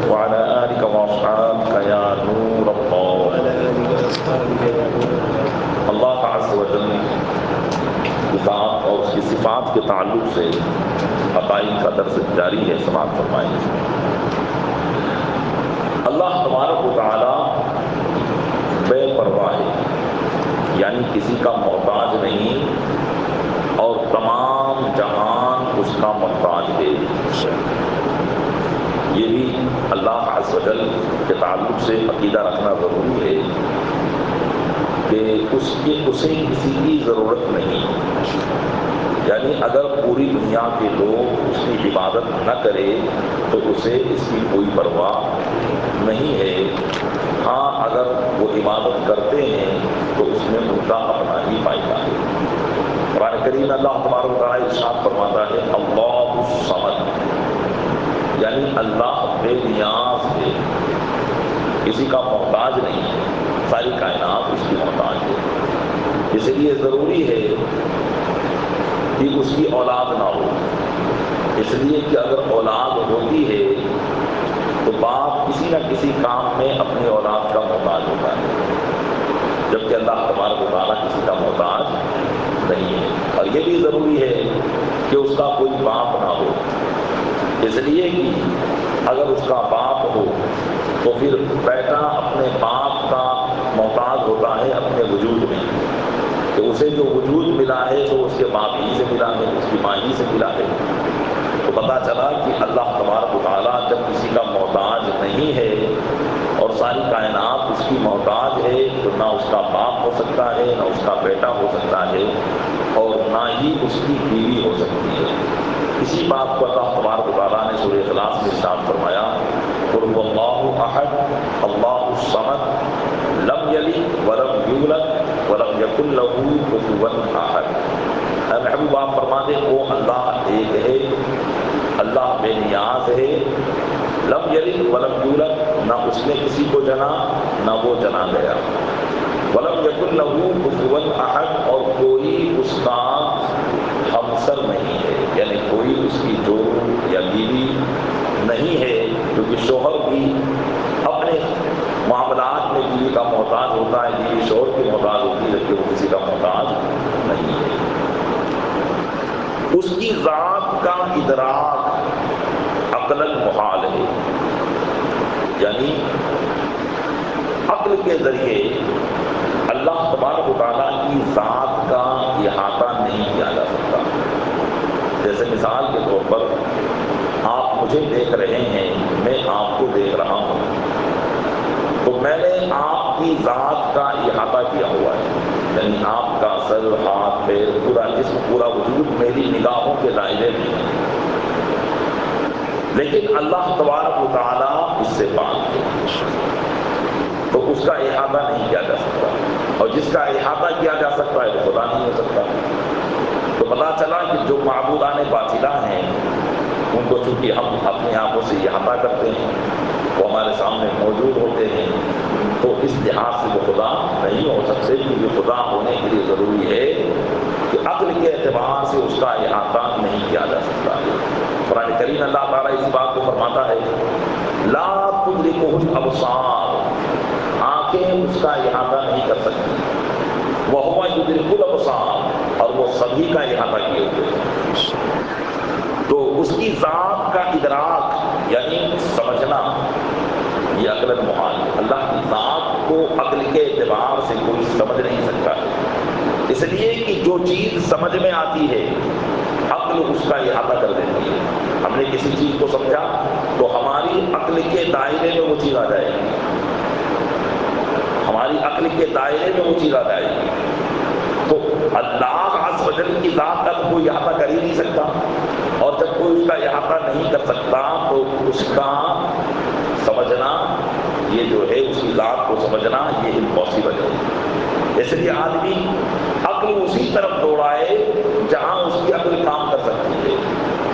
وعلى آلك وأصحابك يا نور الله. اللہ عز و جل کی ذات اور اس کی صفات کے تعلق سے عقائد کا درس جاری ہے، سماعت فرمائیں. اللہ تبارک و تعالی بے پرواہ ہے، یعنی کسی کا محتاج نہیں اور تمام جہان اس کا محتاج ہے. یہ بھی اللہ عز و جل کے تعلق سے عقیدہ رکھنا ضروری ہے کہ اسے کسی کی ضرورت نہیں. یعنی اگر پوری دنیا کے لوگ اس کی عبادت نہ کرے تو اسے اس کی کوئی پرواہ نہیں ہے. ہاں اگر وہ عبادت کرتے ہیں تو اس میں ان کا اپنا ہی فائدہ ہے. قرآن کریم اللہ تبارک و تعالیٰ ارشاد فرماتا ہے اللہ الصمد، یعنی اللہ بے نیاز ہے، کسی کا محتاج نہیں ہے، ساری کائنات اس کی محتاج ہے. اس لیے ضروری ہے کہ اس کی اولاد نہ ہو، اس لیے کہ اگر اولاد ہوتی ہے تو باپ کسی نہ کسی کام میں اپنی اولاد کا محتاج ہوتا ہے، جبکہ اللہ تبارک و تعالیٰ کسی کا محتاج نہیں ہے. اور یہ بھی ضروری ہے کہ اس کا کوئی باپ نہ ہو، اس لیے کہ اگر اس کا باپ ہو تو پھر بیٹا اپنے باپ کا محتاج ہوتا ہے اپنے وجود میں، کہ اسے جو وجود ملا ہے تو اس کے باپ ہی سے ملا ہے، اس کی ماں ہی سے ملا ہے. تو پتہ چلا کہ اللہ تبارک و تعالیٰ جب کسی کا محتاج نہیں ہے اور ساری کائنات اس کی محتاج ہے تو نہ اس کا باپ ہو سکتا ہے، نہ اس کا بیٹا ہو سکتا ہے، اور نہ ہی اس کی بیوی ہو سکتی ہے. اسی بات کو اللہ تبارک و تعالیٰ نے سورہ اخلاص میں ارشاد فرمایا قل هو اللہ احد اللہ الصمد لم یلد ولم یولد ولم یکن له کفوا احد. اے محبوب آپ فرما دیں وہ اللہ ایک ہے، اللہ بے نیاز ہے، لم یلد ولم یولد، نہ اس نے کسی کو جنا نہ وہ جنا گیا، ولم یکن له کفوا احد، اور کوئی اس کا ہمسر نہیں ہے، یعنی کوئی اس کی جوڑ یا بیوی نہیں ہے، کیونکہ شوہر بھی اپنے معاملات میں بیوی کا محتاج ہوتا ہے، بیوی شوہر کی محتاج ہوتی ہے، جبکہ وہ کسی کا محتاج نہیں ہے. اس کی ذات کا ادراک عقلاً محال ہے، یعنی عقل کے ذریعے اللہ تبارک و تعالیٰ کی ذات کا احاطہ نہیں کیا جا سکتا. جیسے مثال کے طور پر آپ مجھے دیکھ رہے ہیں، میں آپ کو دیکھ رہا ہوں، تو میں نے آپ کی ذات کا احاطہ کیا ہوا ہے، یعنی آپ کا سر، ہاتھ، پیر، پورا جسم، پورا وجود میری نگاہوں کے دائرے میں ہے. لیکن اللہ تبارک و تعالیٰ اس سے پاک ہے، تو اس کا احاطہ نہیں کیا جا سکتا، اور جس کا احاطہ کیا جا سکتا ہے وہ خدا نہیں ہو سکتا. تو پتہ چلا کہ جو معبودان باطلہ ہیں ان کو چونکہ ہم اپنی آنکھوں سے احاطہ کرتے ہیں، وہ ہمارے سامنے موجود ہوتے ہیں، تو اس لحاظ سے وہ خدا نہیں ہو سکتے، کیونکہ خدا ہونے کے لیے ضروری ہے کہ عقل کے اعتبار سے اس کا احاطہ نہیں کیا جا سکتا. قرآن کریم اللہ تعالیٰ اس بات کو فرماتا ہے لا تدرکہ الابصار، آنکھیں اس کا احاطہ نہیں کر سکتی، وہو یدرک الابصار، اور وہ سبھی کا احاطہ کیے ہوئے. تو اس کی ذات کا ادراک یعنی سمجھنا یہ عقلاً محال ہے. اللہ کی ذات کو عقل کے اعتبار سے کوئی سمجھ نہیں سکتا ہے، اس لیے کہ جو چیز سمجھ میں آتی ہے عقل اس کا احاطہ کر دیتی ہے. ہم نے کسی چیز کو سمجھا تو ہماری عقل کے دائرے میں وہ چیز آ جائے گی، ہماری عقل کے دائرے میں وہ چیز آ جائے گی. تو اللہ عز و جل کی ذات کا کوئی احاطہ کر ہی نہیں سکتا، اور جب کوئی اس کا احاطہ نہیں کر سکتا تو اس کا سمجھنا یہ جو ہے اس کی ذات کو سمجھنا یہ امپاسبل ہے. اس لیے آدمی عقل اسی طرف دوڑائے جہاں اس کی عقل کام کر سکتی ہے،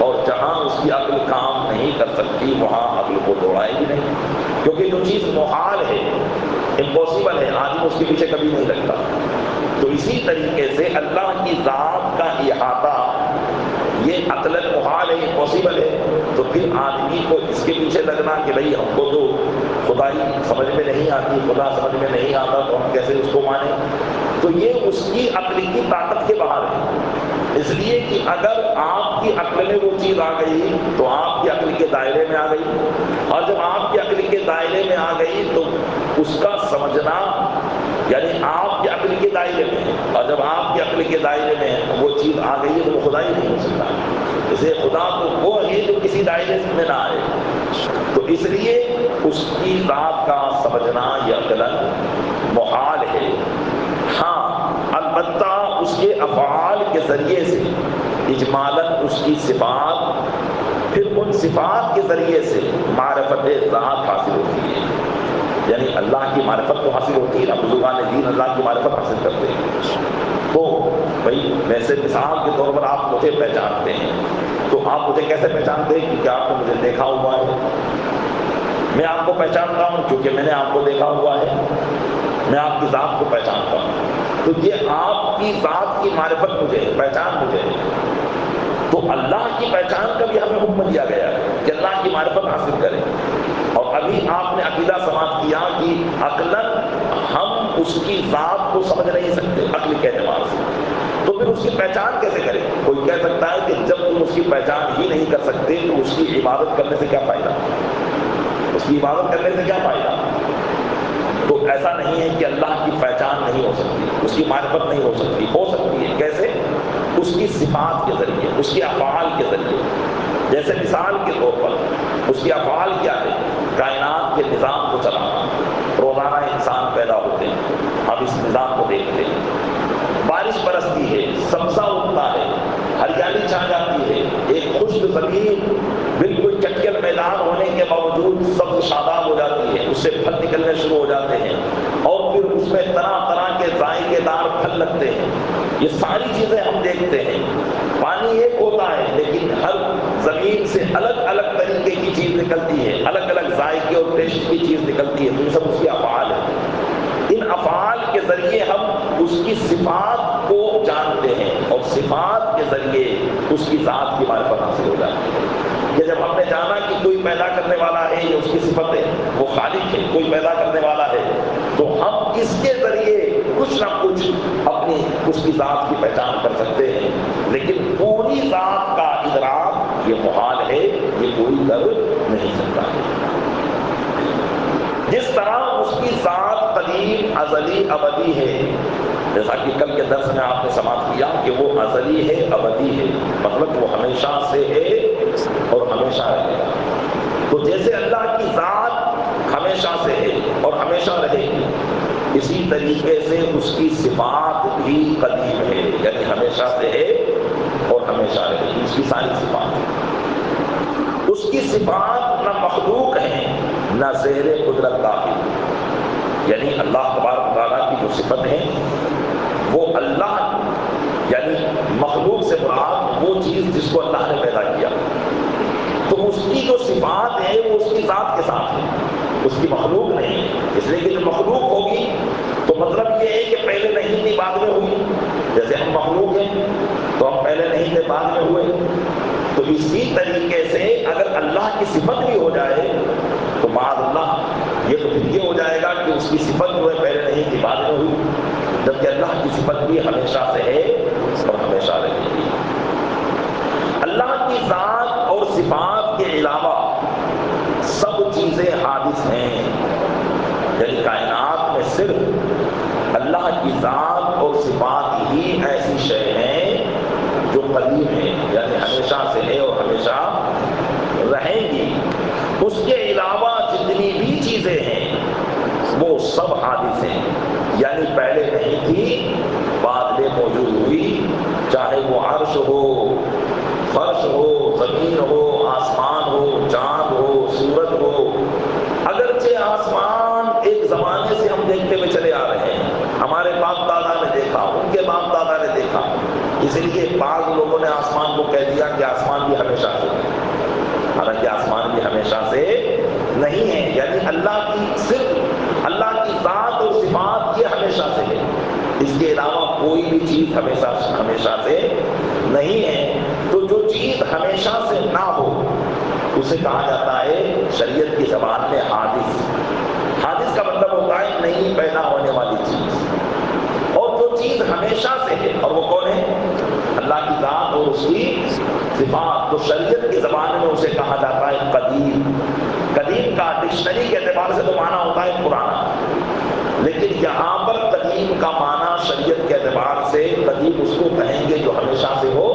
اور جہاں اس کی عقل کام نہیں کر سکتی وہاں عقل کو دوڑائے گی نہیں، کیونکہ جو چیز محال ہے، امپاسبل ہے، آدمی اس کے پیچھے کبھی نہیں لگتا. تو اسی طریقے سے اللہ کی ذات کا احاطہ یہ عقلاً محال ہے، امپاسبل ہے، تو پھر آدمی کو اس کے پیچھے لگنا کہ بھئی ہم کو تو خدائی سمجھ میں نہیں آتی، خدا سمجھ میں نہیں آتا تو ہم کیسے اس کو مانیں، تو یہ اس کی عقل کی طاقت کے باہر ہے۔ اس لیے کہ اگر آپ کی عقل میں وہ چیز آ گئی تو آپ کی عقل کے دائرے میں آ گئی، اور جب آپ کی عقل کے دائرے میں آ گئی تو اس کا سمجھنا یعنی آپ کی عقل کے دائرے میں ہے، اور جب آپ کی عقل کے دائرے میں وہ چیز آ گئی ہے تو وہ خدا ہی نہیں ہو سکتا۔ اسے خدا تو وہ ہے جو کسی دائرے میں نہ آئے، تو اس لیے اس کی ذات کا سمجھنا یہ عقلاً محال ہے۔ ہاں البتہ اس کے افعال کے ذریعے سے اجمالاً اس کی صفات، پھر ان صفات کے ذریعے سے معرفت ذات حاصل ہوتی ہے، یعنی اللہ کی معرفت تو حاصل ہوتی ہے نا، بزرگان دین اللہ کی معرفت حاصل کرتے ہیں۔ تو بھائی ویسے مثال کے طور پر آپ مجھے پہچانتے ہیں، تو آپ مجھے کیسے پہچانتے ہیں؟ کیونکہ آپ نے مجھے دیکھا ہوا ہے۔ میں آپ کو پہچانتا ہوں کیونکہ میں نے آپ کو دیکھا ہوا ہے، میں آپ کی ذات کو پہچانتا ہوں، تو یہ آپ کی ذات کی معرفت مجھے ہے، پہچان مجھے ہے۔ تو اللہ کی پہچان کا بھی ہمیں حکم دیا گیا ہے کہ اللہ کی معرفت حاصل کریں، اور ابھی آپ نے عقیدہ سماعت کیا کہ عقلاً ہم اس کی ذات کو سمجھ نہیں سکتے عقل کے اعتبار سے، تو پھر اس کی پہچان کیسے کریں؟ کوئی کہہ سکتا ہے کہ جب تم اس کی پہچان ہی نہیں کر سکتے تو اس کی عبادت کرنے سے کیا فائدہ، اس کی عبادت کرنے سے کیا فائدہ؟ تو ایسا نہیں ہے کہ اللہ کی پہچان نہیں ہو سکتی، اس کی معرفت نہیں ہو سکتی، ہو سکتی ہے۔ کیسے؟ اس کی صفات کے ذریعے، اس کے افعال کے ذریعے۔ جیسے مثال کے طور پر اس کے افعال کیا ہے؟ کائنات کے نظام کو چلانا، روزانہ انسان پیدا ہوتے ہیں، اب اس نظام کو دیکھتے ہیں، بارش برستی ہے، سبزہ اگتا ہے، ہریالی چھا جاتی ہے، ایک خشک زمین بالکل چٹکل میدان ہونے کے باوجود سبز شاداب ہو جاتی ہے، اس سے پھل نکلنے شروع ہو جاتے ہیں، اور پھر اس میں طرح طرح کے ذائقے دار پھل لگتے ہیں۔ یہ ساری چیزیں ہم دیکھتے ہیں۔ پانی ایک ہوتا ہے لیکن ہر زمین سے الگ الگ طریقے کی چیز نکلتی ہے، الگ الگ ذائقے اور ٹیسٹ کی چیز نکلتی ہے، تو یہ سب اس کے افعال ہیں۔ ان افعال کے ذریعے ہم اس کی صفات کو جانتے ہیں، اور صفات کے ذریعے اس کی ذات کی معرفت حاصل ہو جاتی ہے۔ کہ جب ہم نے جانا کہ کوئی پیدا کرنے والا ہے، یہ اس کی صفت ہے، وہ خالق ہے، کوئی پیدا کرنے والا ہے، تو ہم اس کے ذریعے کچھ نہ کچھ اپنی اس کی ذات کی پہچان کر سکتے ہیں، لیکن پوری ذات کا ادراک یہ محال ہے، یہ کوئی کر نہیں سکتا ہے۔ جس طرح اس کی ذات قدیم، ازلی، ابدی ہے، جیسا کہ کل کے درس میں آپ نے سماعت کیا کہ وہ ازلی ہے، ابدی ہے، مطلب وہ ہمیشہ سے ہے اور ہمیشہ رہے گا۔ تو جیسے اللہ کی ذات ہمیشہ سے ہے اور ہمیشہ رہے گی، اسی طریقے سے اس کی صفات بھی قدیم ہے، یعنی ہمیشہ سے ہے اور ہمیشہ رہے گی۔ اس کی ساری صفات، اس کی صفات نہ مخلوق ہیں نہ زیر قدرت داخل، یعنی اللہ تبارک و تعالیٰ کی جو صفت ہے وہ اللہ، یعنی مخلوق سے مراد وہ چیز جس کو اللہ نے پیدا کیا، تو اس کی جو صفات ہے وہ اس کی ذات کے ساتھ ہے، اس کی مخلوق نہیں ہے۔ اس لیے کہ جو مخلوق ہوگی تو مطلب یہ ہے کہ پہلے نہیں تھی بعد میں ہوئی، جیسے ہم مخلوق ہیں تو ہم پہلے نہیں تھے بعد میں ہوئے، تو اسی طریقے سے اگر اللہ کی صفت بھی ہو جائے تو معاذ اللہ یہ تو پھر یہ ہو جائے گا کہ اس کی صفت جو ہے پہلے نہیں تھی بعد میں ہوئی، جبکہ اللہ کی صفت بھی ہمیشہ سے ہے اور ہمیشہ رہے گی۔ اللہ کی ذات اور صفات کے علاوہ سب چیزیں حادث ہیں، یعنی کائنات میں صرف اللہ کی ذات اور صفات ہی ایسی شے ہیں جو قدیم ہیں، یعنی ہمیشہ سے ہے اور ہمیشہ رہیں گی۔ اس کے علاوہ جتنی بھی چیزیں ہیں وہ سب حادث ہیں، یعنی پہلے نہیں تھی بعد میں موجود ہوئی، چاہے وہ عرش ہو، فرش ہو، زمین ہو، آسمان ہو، چاند ہو، سورج ہو۔ اگرچہ آسمان ایک زمانے سے ہم دیکھتے ہوئے چلے آ رہے ہیں، ہمارے باپ دادا نے دیکھا، ان کے باپ دادا نے دیکھا، اس لیے بعض لوگوں نے آسمان کو کہہ دیا کہ آسمان بھی ہمیشہ سے ہے، حالانکہ آسمان بھی ہمیشہ سے نہیں ہے، یعنی اللہ کی صرف اللہ کی ذات اور صفات یہ ہمیشہ سے ہے، اس کے علاوہ کوئی بھی چیز ہمیشہ سے نہیں ہے۔ تو جو چیز ہمیشہ سے نہ ہو اسے کہا جاتا ہے شریعت کی زبان میں حادث. حادث کا مطلب ہوتا ہے نہیں پیدا ہونے والی چیز، اور جو چیز ہمیشہ سے ہے، اور وہ کون ہے؟ اللہ کی ذات اور اس کی صفات. تو شریعت کی زبان میں اسے کہا جاتا ہے قدیم. قدیم کا ڈکشنری کے اعتبار سے تو معنی ہوتا ہے پرانا، لیکن یہاں پر قدیم کا معنی شریعت کے اعتبار سے قدیم اس کو کہیں گے جو ہمیشہ سے ہو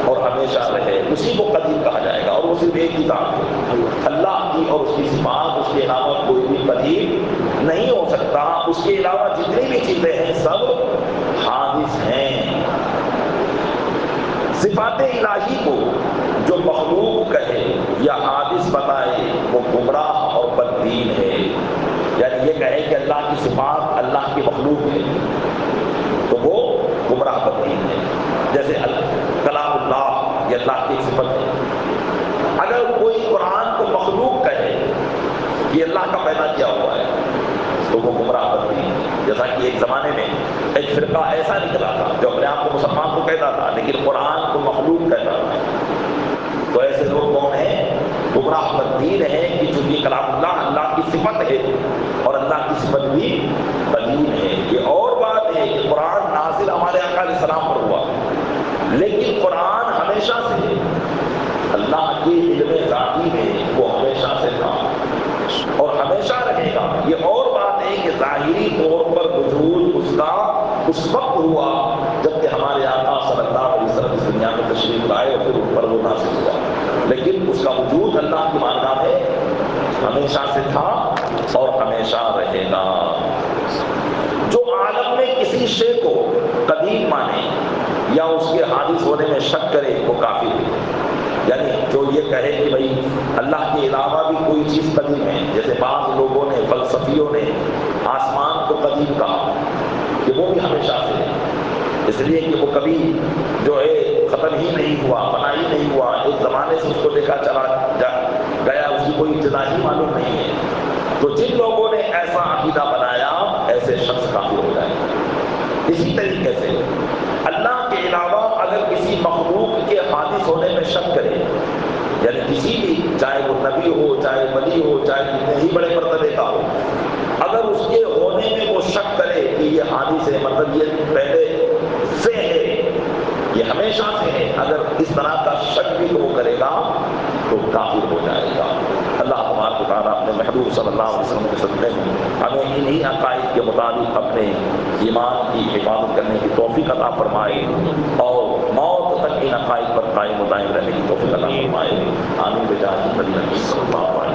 اور ہمیشہ رہے، اسی کو قدیم کہا جائے گا. اور وہ صرف ایک ہی ذات ہے اللہ کی، اور اس کی صفات، اس کے علاوہ کوئی بھی قدیم نہیں ہو سکتا. اس کے علاوہ جتنی بھی چیزیں ہیں سب حادث ہیں. صفات الہی کو جو مخلوق کہے یا حادث بتائے وہ گمراہ اور بددین ہے. یعنی یہ کہے کہ اللہ کی صفات اللہ کی مخلوق ہے تو وہ گمراہ بددین ہے. جیسے کلام اللہ یہ اللہ کی صفت ہے. اگر کوئی قرآن کو مخلوق کہے یہ اللہ کا پیدا کیا ہوا ہے تو وہ گمراہ بددین ہے. جیسا کہ ایک زمانے میں ایک فرقہ ایسا نکلا تھا جو اپنے آپ کو مسلمان کو کہتا تھا لیکن قرآن کو مخلوق کہتا تھا. تو ایسے لوگ کون ہیں؟ گمراہ بددین ہیں کہ چونکہ کلام اللہ اللہ کی صفت ہے اور اللہ کی صفت بھی قدیم ہے. یہ اور بات ہے کہ قرآن نازل ہمارے آقا علیہ السلام پر ہوا لیکن قرآن ہمیشہ سے ہے. اللہ کے علم ذاتی میں وہ ہمیشہ سے تھا اور ہمیشہ رہے گا. یہ اور بات ہے کہ ظاہری طور پر وجود اس کا اس وقت ہوا جبکہ ہمارے آقا صلی اللہ علیہ وسلم اس دنیا میں تشریف لائے اور پھر ان پر وہ نازل ہوا، لیکن اس کا وجود اللہ کی بارگاہ میں ہمیشہ سے تھا اور ہمیشہ رہے گا. جو عالم میں کسی شے کو قدیم مانے یا اس کے حادث ہونے میں شک کرے وہ کافر ہے. یعنی جو یہ کہے کہ بھئی اللہ کے علاوہ بھی کوئی چیز قدیم ہے، جیسے بعض لوگوں نے فلسفیوں نے آسمان کو قدیم کہا کہ وہ بھی ہمیشہ سے ہے، اس لیے کہ وہ کبھی جو ہے ختم ہی نہیں ہوا، بنا ہی نہیں ہوا، ایک زمانے سے اس کو دیکھا چلا گیا، اس کی کوئی ابتدا ہی معلوم نہیں ہے. تو جن لوگوں نے ایسا عقیدہ بنایا ایسے شخص کافر ہو جائے. اسی طریقے سے اللہ کے علاوہ اگر کسی مخلوق کے حادث ہونے میں شک کرے، یعنی کسی بھی، چاہے وہ نبی ہو، چاہے ولی ہو، چاہے کتنے ہی بڑے مرتبے کا ہو، اگر اس کے ہونے میں وہ شک کرے کہ یہ حادث ہے، مطلب یہ پہلے سے ہے، یہ ہمیشہ سے ہے، اگر اس طرح کا شک بھی وہ کرے گا تو کافر ہو جائے گا. اللہ تبارک و تعالیٰ اپنے محبوب صلی اللہ علیہ وسلم کے صدقے میں ہمیں انہی عقائد کے مطابق اپنے ایمان کی حفاظت کرنے کی توفیق عطا فرمائے اور موت تک ان عقائد پر قائم و دائم رہنے کی توفیق عطا فرمائے. آمین بجاہ نبی صلی اللہ علیہ وسلم.